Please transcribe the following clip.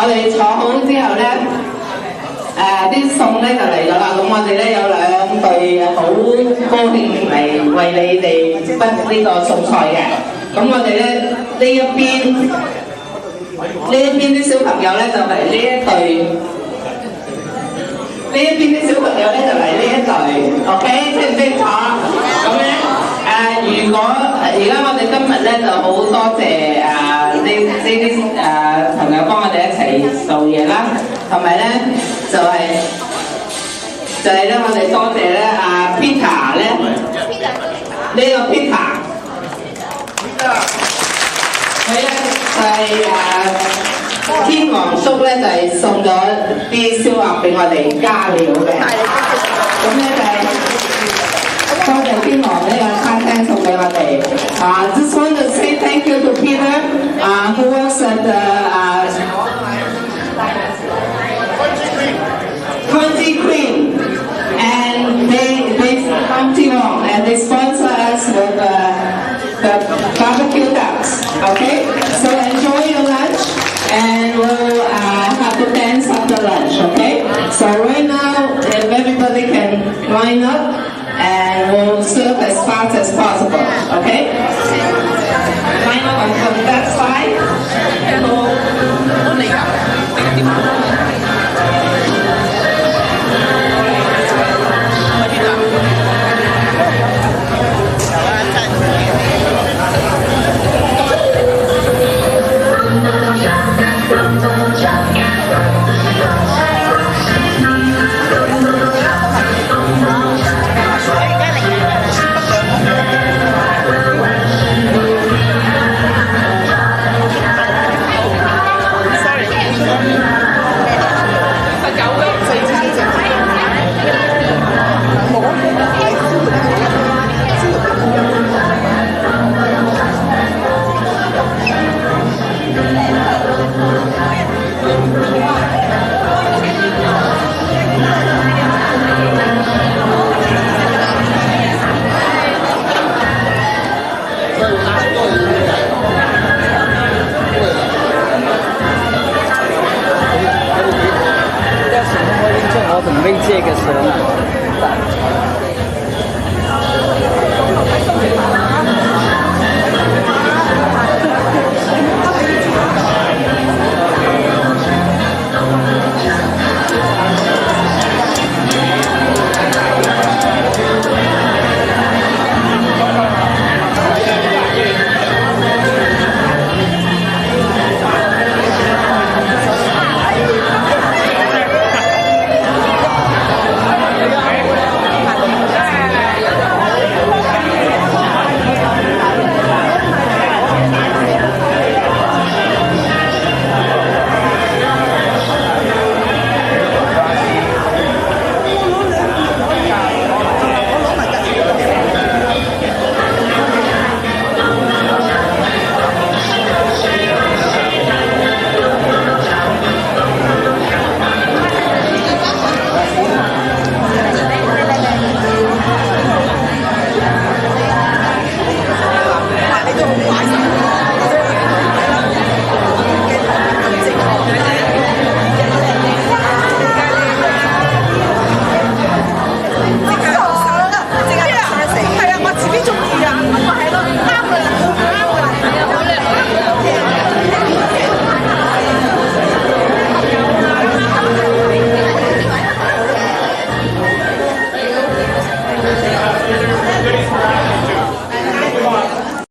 哋坐好之後咧，啲餸咧就嚟咗啦。咁我哋咧有兩隊好高興嚟為你哋分呢個餸菜嘅。咁我哋咧呢一邊啲小朋友咧就嚟呢一隊，呢一邊啲小朋友咧就嚟呢一隊 ，OK， 清唔清楚？咁咧如果而家我哋今日咧就好多謝呢啲朋友幫我哋一齊做嘢啦，同埋咧就係咧我哋多謝咧Peter 咧，呢個 Peter， 佢咧就係天王叔咧就係送咗啲燒鴨俾我哋加料嘅，咁咧就係多謝天王呢個餐廳送俾我哋。Just want to say thank you to Peter, who works at the Country Queen, and they sponsor us with the barbecue ducks. Okay, so enjoy your lunch, and we'll have to dance after lunch. Okay, so right now, if everybody can line up, and we'll serve as fast as possible. Okay.